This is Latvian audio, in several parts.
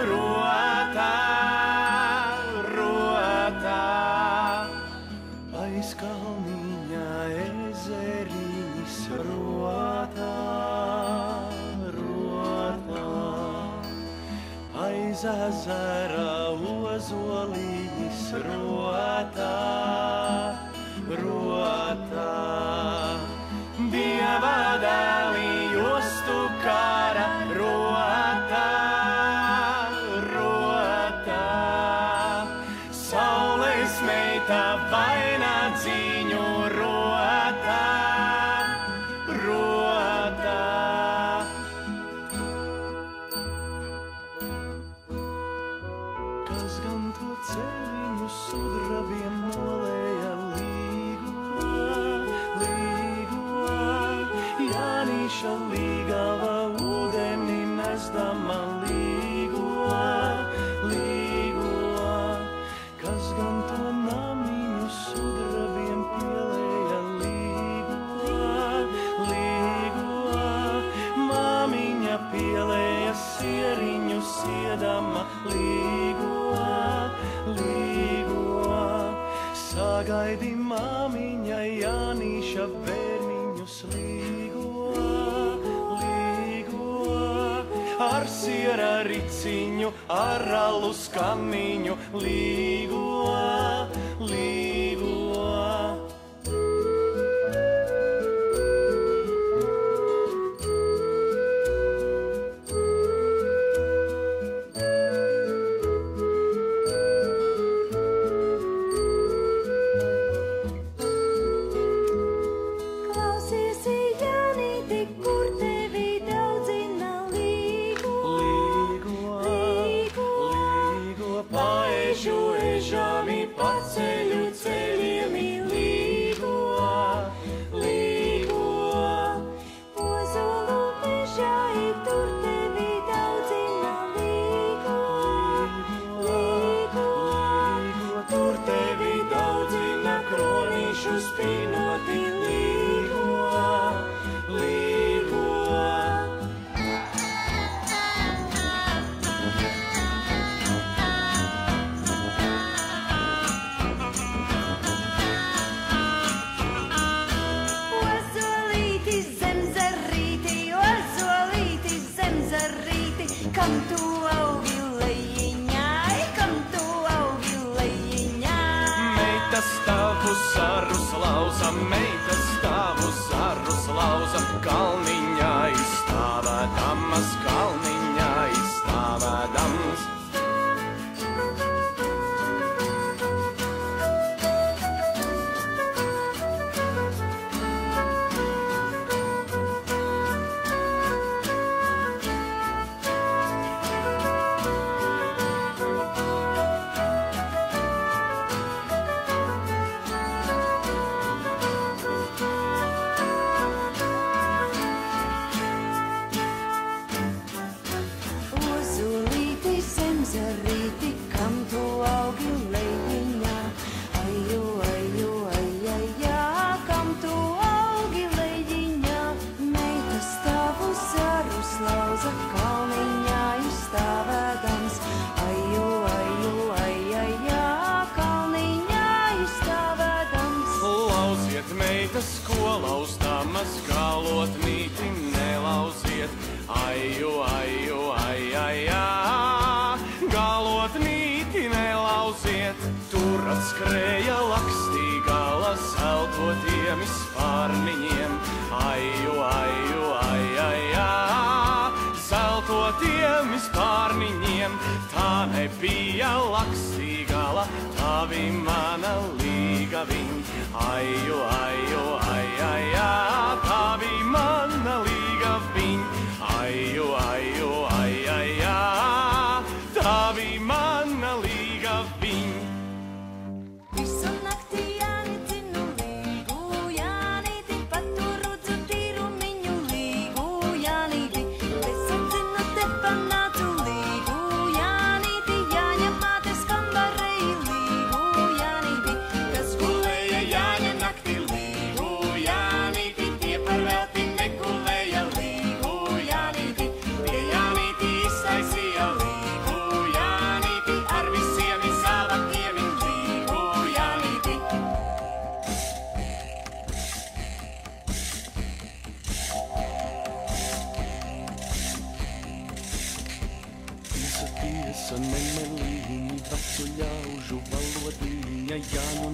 rotā, rotā. Aiz kalniņa ezeriņas rotā, rotā. Aiz ezera ozoliņas rotā, rotā. Dieva dēlī jostu kara rotā, rotā. Saules meita vainagdziņu rotā, rotā. Kas gan to ceļiņu sudrabiem nolēja līgo, līgo. Jānīša līgava ūdeni nesdama līgo, līgo. Kas gan to namiņu sudrabiem pielēja līgo, līgo. Māmiņa pielēja sieriņu siedama līgo, līgo. Sagaidi māmiņa Jānīša bērniņus līgo, līgo. Ar siera riciņu, ar alu skaniņu līgo, līgo. Paceļu ceļiem līgo, līgo. Ozolu mežā tur tevi daudzina līgo, līgo. Tur tevi daudzina kronīšu spīnoti līgo, līgo. Kam tu augi lejiņai, kam tu augi lejiņai? Meita stāvu sarus lauza, meita stāvu sarus lauza. Kalniņā izstāvēdamas, kalniņā izstāvēdamas. Zarīti, kam tu augi lejiņā, aiju, aiju, aijajā, kam tu augi lejiņā. Meita stāvu zarus lauza, kalniņā izstāvēdams, aiju, aiju, aijajā, kalniņā izstāvēdams. Lauziet, meitas, ko lauzdamas, galot mīti nelauziet, aiju, aiju, aijajā. Galot mīti nelauziet, tur atskrēja lakstīgala zeltotiem spārniņiem. Aiju, aiju, aijajā, zeltotiem spārniņiem. Tā nebija lakstīgala, tā bija mana līgaviņ. Aiju, aiju, aijajā, tā bija mana līgaviņ. Aiju, aiju, aijajā, tā bija mana līgaviņ. Visu nakti jānicinu līgu, Jānīti, paturu dzirtīru miņu līgu, Jānīti. Besacinu te panācu līgu, Jānīti, jāņem mātes kambarei līgu, Jānīti. Kas gulēja jāņem nakti līgu,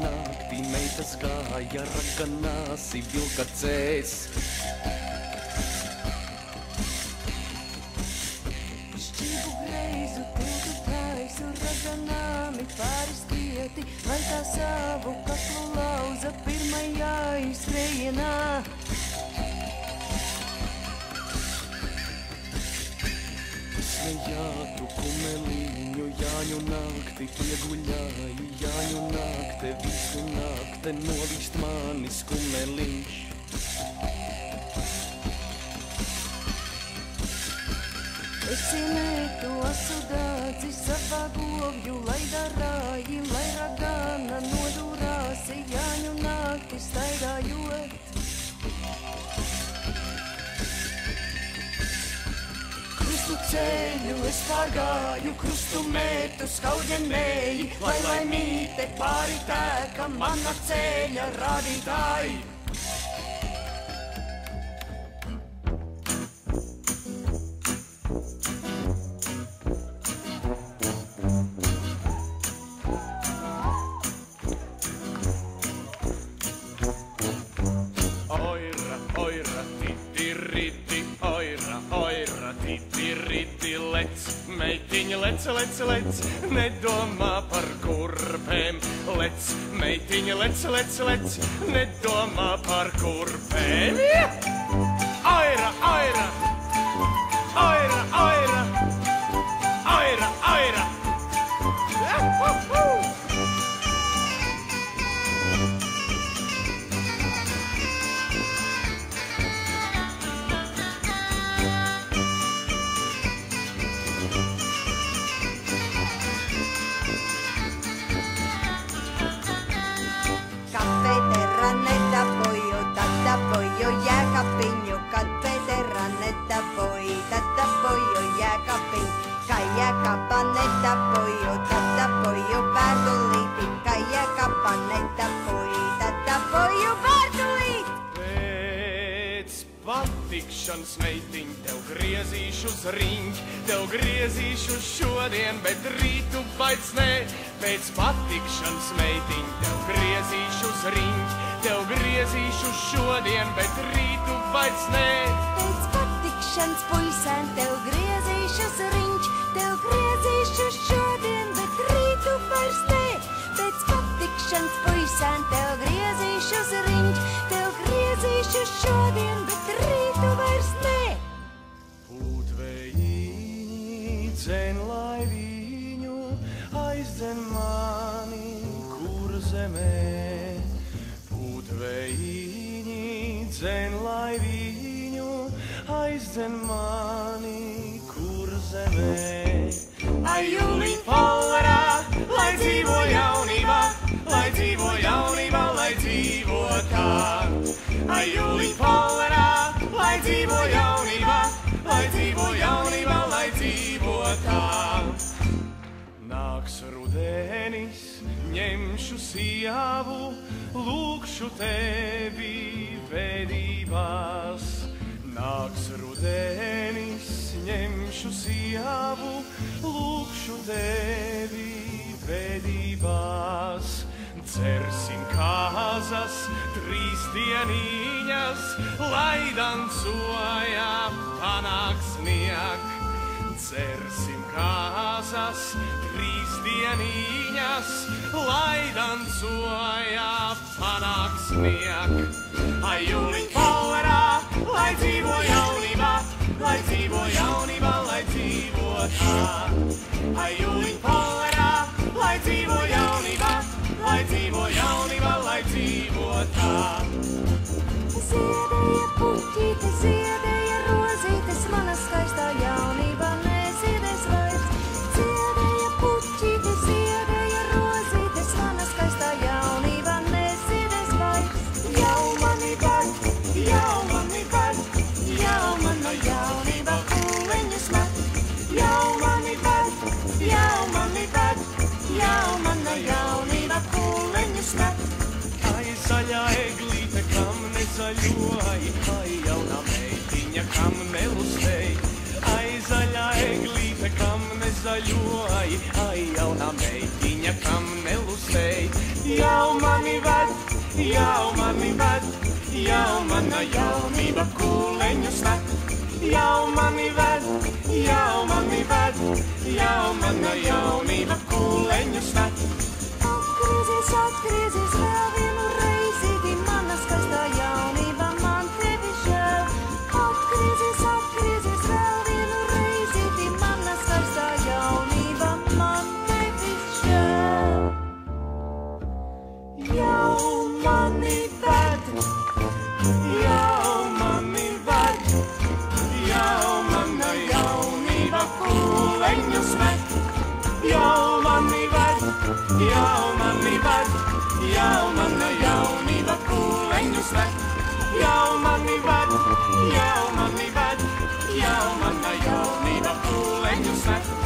naktī meitas gāja raganāsi vilka cēs. Šķību greizu, tiltu taisu, raganāmi pāri stieti, lai tā savu kaklu lauza pirmajā izskrējienā. Smejātu kumeliņu, Jāņu nakti pieguļāju, Jāņu nakte, visu nakte novīst manis kumeliņš. Esi meitu asu dādzi savā govju, lai darāji, lai ragana nodurāsi, Jāņu nakti staigājot. Krustu ceļu es pārgāju, krustu mētu skauģenēji, lai laimīte pāri tēka mana ceļa rādītāji. Oira, oira, titiriti, oira, oira, titiriti, lec, meitiņa, lec, lec, lec, nedomā par kurpēm, lec, meitiņa, lec, lec, lec, nedomā par kurpēm. Oira, oira, oira, oira, oira, oira. Jääkaapin, katveterannetta voi, tätä voi jääkaapin. Kai jääkaapanetta voi, tätä voi päätuliitin. Kai jääkaapanetta voi, tätä voi päätuliit. Pēc patikšanas meitiņ, tev griezīšu uz riņķi, tev griezīšu šodien, bet rītu vairs nē. Pēc patikšanas meitiņ, tev griezīšu uz riņķi, tev griezīšu šodien, bet rītu vairs nē. Pēc patikšanas puisēn, tev griezīšu uz riņķi, tev griezīšu šodien, bet rītu vairs nē. Pēc patikšanas puisēn, tev griezīšu uz riņķi, tev griezīšu šodien, bet rītu vairs nē. Pūtvējiņi dzen, lai viņu aizdzen mani, kur zemē. Pūtvējiņi dzen, lai viņu aizdzen mani, kur zemē. Ai, jūliņ polverā, lai dzīvo jaunībā, lai dzīvo jaunībā, lai dzīvo tā. Ai, jūliņ polverā, lai dzīvo jaunībā, lai dzīvo jaunībā, lai dzīvo tā. Nāks rudenis, ņemšu sievu, lūkšu tevi vedībās. Nāks rudenis, ņemšu sievu, lūkšu tevi vedībās. Dzersim kāzas, 3 dieniņas, lai dancoja panāk snieg. Dzersim kāzas, 3 dieniņas, lai dancoja panāk snieg. Ai, jūliņ polverā, lai dzīvo jaunībā, lai dzīvo jaunībā, lai dzīvo tā. Ai, jūliņ polverā, lai dzīvo jaunībā, lai dzīvo jaunībā, lai dzīvo tā. Ziedēja puķīte, ziedēja rozītes, mana skaistā jaunībā neziedēs vairs. Ziedēja puķīte, ziedēja rozītes, mana skaistā jaunībā neziedēs vairs. Jau mani var, jau mani var, jau mana jaunība kūleņus met. Jau mani var, jau mani var, jau mana jaunība kūleņus met. Ai, zaļā eglīte, kam nezaļoja, ai, jaunā meitiņa, kam nelustēja. ai, zaļā eglīte, kam nezaļoji, ai, jaunā meitiņa, kam nelusēji. Jau mani ved, jau mani ved, jau mana jaunība kūleņus ved. Jau mani ved, jau mani ved, jau mana jaunība kūleņus ved. Atgriezies, atgriezies vēl vienu reizīti, mana skaistā jaunība, man tevi žēl. Atgriezies, atgriezies vēl vienu reizīti, mana skaistā jaunība, man tevi žēl. Jau mani ved, jau mani ved, jau mana jaunība kūleņus ved. Jau mani ved, jau mani ved, jau mana jaunība kūleņus ved. Jau mani ved, jau mani ved, jau mana jaunība kūleņus ved.